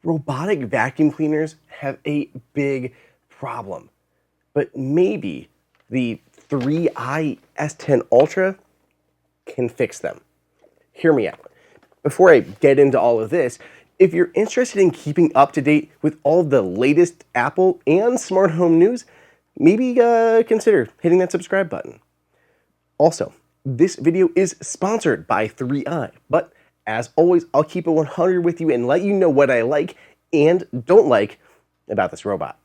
Robotic vacuum cleaners have a big problem, but maybe the 3i S10 Ultra can fix them. Hear me out. Before I get into all of this, if you're interested in keeping up to date with all of the latest Apple and smart home news, maybe consider hitting that subscribe button. Also, this video is sponsored by 3i, but as always, I'll keep it 100 with you and let you know what I like and don't like about this robot.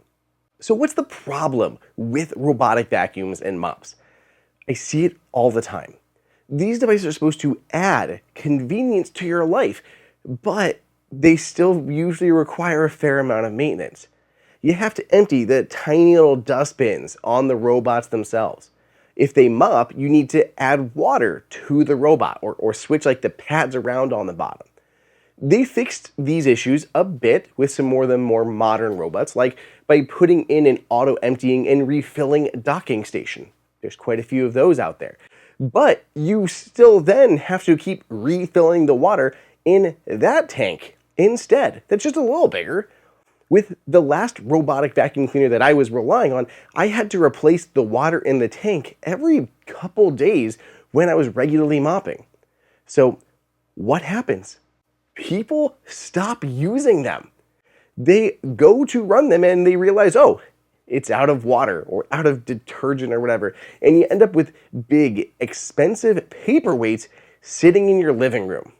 So what's the problem with robotic vacuums and mops? I see it all the time. These devices are supposed to add convenience to your life, but they still usually require a fair amount of maintenance. You have to empty the tiny little dust bins on the robots themselves. If they mop, you need to add water to the robot or switch like the pads around on the bottom. They fixed these issues a bit with some more modern robots, like by putting in an auto-emptying and refilling docking station. There's quite a few of those out there. But you still then have to keep refilling the water in that tank instead. That's just a little bigger. With the last robotic vacuum cleaner that I was relying on, I had to replace the water in the tank every couple days when I was regularly mopping. So what happens? People stop using them. They go to run them and they realize, oh, it's out of water or out of detergent or whatever. And you end up with big, expensive paperweights sitting in your living room.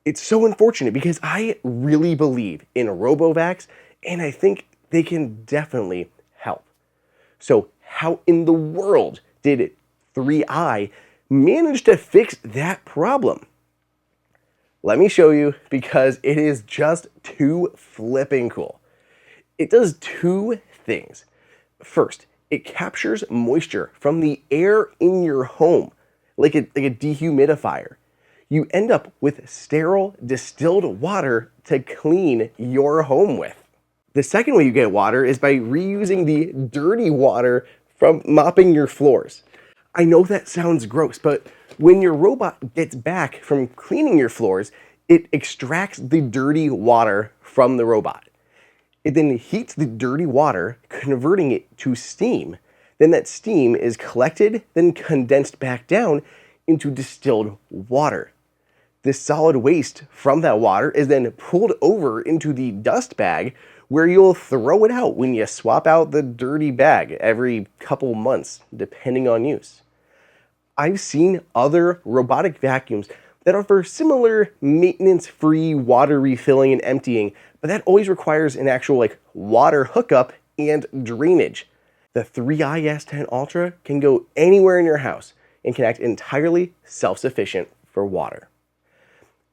It's so unfortunate because I really believe in RoboVacs and I think they can definitely help. So how in the world did 3i manage to fix that problem? Let me show you because it is just too flipping cool. It does two things. First, it captures moisture from the air in your home, like a dehumidifier. You end up with sterile, distilled water to clean your home with. The second way you get water is by reusing the dirty water from mopping your floors. I know that sounds gross, but when your robot gets back from cleaning your floors, it extracts the dirty water from the robot. It then heats the dirty water, converting it to steam. Then that steam is collected, then condensed back down into distilled water. This solid waste from that water is then pulled over into the dust bag where you'll throw it out when you swap out the dirty bag every couple months, depending on use. I've seen other robotic vacuums that offer similar maintenance-free water refilling and emptying, but that always requires an actual water hookup and drainage. The 3i S10 Ultra can go anywhere in your house and can act entirely self-sufficient for water.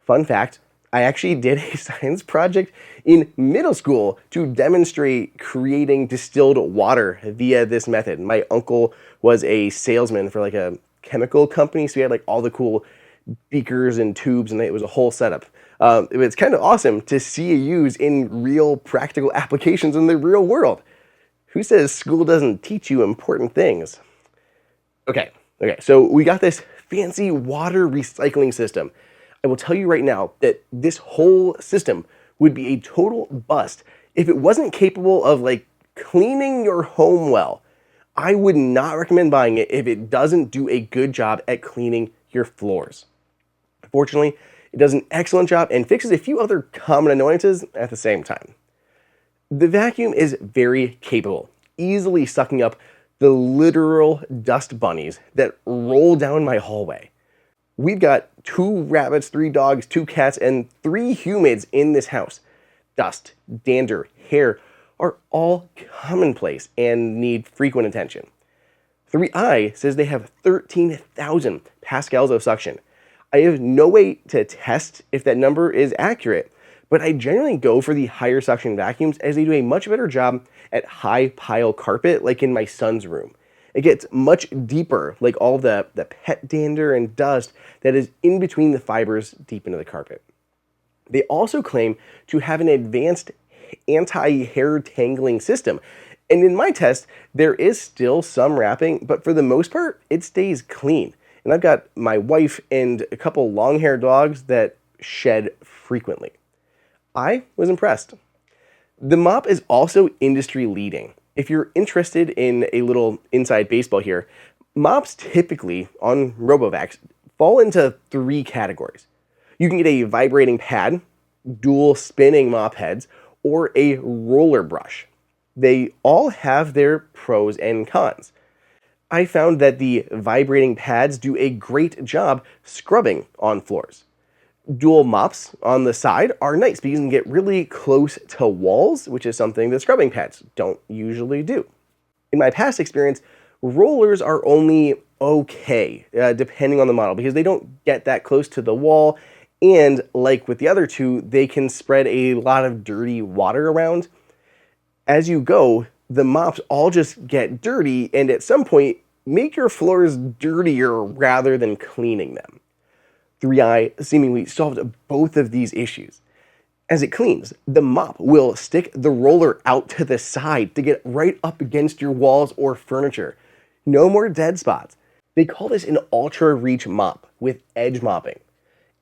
Fun fact, I actually did a science project in middle school to demonstrate creating distilled water via this method. My uncle was a salesman for a chemical company, so he had all the cool beakers and tubes, and it was a whole setup. It's kind of awesome to see it used in real practical applications in the real world. Who says school doesn't teach you important things? Okay, so we got this fancy water recycling system. I will tell you right now that this whole system would be a total bust if it wasn't capable of cleaning your home well. I would not recommend buying it if it doesn't do a good job at cleaning your floors. Fortunately, it does an excellent job and fixes a few other common annoyances at the same time. The vacuum is very capable, easily sucking up the literal dust bunnies that roll down my hallway. We've got 2 rabbits, 3 dogs, 2 cats, and 3 humans in this house. Dust, dander, hair are all commonplace and need frequent attention. 3i says they have 13,000 pascals of suction. I have no way to test if that number is accurate, but I generally go for the higher suction vacuums as they do a much better job at high pile carpet like in my son's room. It gets much deeper, like all the pet dander and dust that is in between the fibers deep into the carpet. They also claim to have an advanced anti-hair tangling system. And in my test, there is still some wrapping, but for the most part, it stays clean. And I've got my wife and a couple long-haired dogs that shed frequently. I was impressed. The mop is also industry leading. If you're interested in a little inside baseball here, mops typically on RoboVacs fall into 3 categories. You can get a vibrating pad, dual spinning mop heads, or a roller brush. They all have their pros and cons. I found that the vibrating pads do a great job scrubbing on floors. Dual mops on the side are nice because you can get really close to walls, which is something the scrubbing pads don't usually do. In my past experience, rollers are only okay, depending on the model, because they don't get that close to the wall, and like with the other two, they can spread a lot of dirty water around. As you go, the mops all just get dirty, and at some point, make your floors dirtier rather than cleaning them. 3i seemingly solved both of these issues. As it cleans, the mop will stick the roller out to the side to get right up against your walls or furniture. No more dead spots. They call this an ultra reach mop with edge mopping.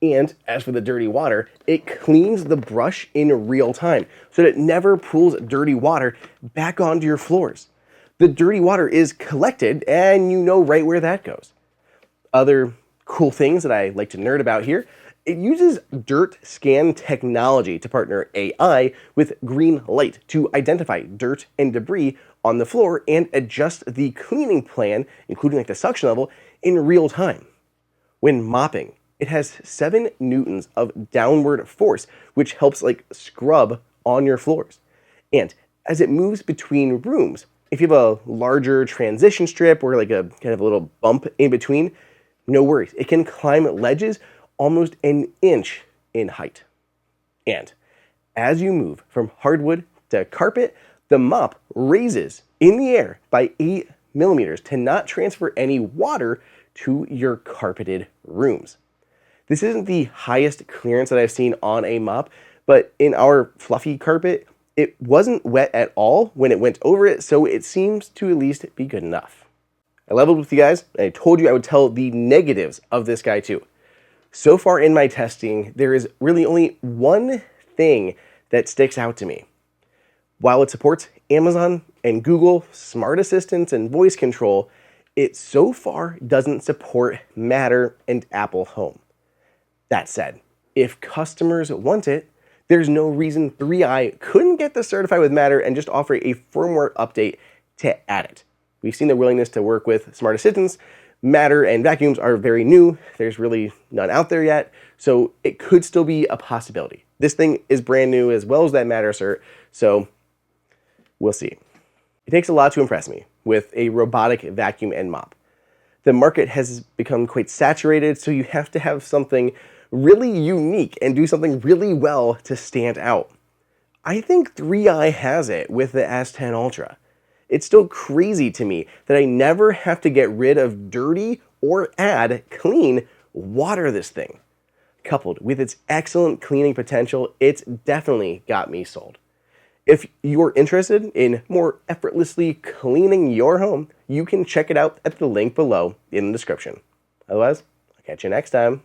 And as for the dirty water, it cleans the brush in real time so that it never pulls dirty water back onto your floors. The dirty water is collected and you know right where that goes. Other cool things that I like to nerd about here, it uses DirtScan technology to partner AI with green light to identify dirt and debris on the floor and adjust the cleaning plan, including like the suction level, in real time. When mopping, it has 7 newtons of downward force, which helps like scrub on your floors. And as it moves between rooms, if you have a larger transition strip or like a kind of a little bump in between, no worries. It can climb ledges almost an inch in height. And as you move from hardwood to carpet, the mop raises in the air by 8 millimeters to not transfer any water to your carpeted rooms. This isn't the highest clearance that I've seen on a mop, but in our fluffy carpet, it wasn't wet at all when it went over it, so it seems to at least be good enough. I leveled with you guys, and I told you I would tell the negatives of this guy too. So far in my testing, there is really only one thing that sticks out to me. While it supports Amazon and Google smart assistants and voice control, it so far doesn't support Matter and Apple Home. That said, if customers want it, there's no reason 3i couldn't get this certified with Matter and just offer a firmware update to add it. We've seen their willingness to work with smart assistants. Matter and vacuums are very new. There's really none out there yet, so it could still be a possibility. This thing is brand new as well as that Matter cert, so we'll see. It takes a lot to impress me with a robotic vacuum and mop. The market has become quite saturated, so you have to have something really unique and do something really well to stand out. I think 3i has it with the S10 Ultra. It's still crazy to me that I never have to get rid of dirty or add clean water this thing. Coupled with its excellent cleaning potential, it's definitely got me sold. If you're interested in more effortlessly cleaning your home, you can check it out at the link below in the description. Otherwise, I'll catch you next time.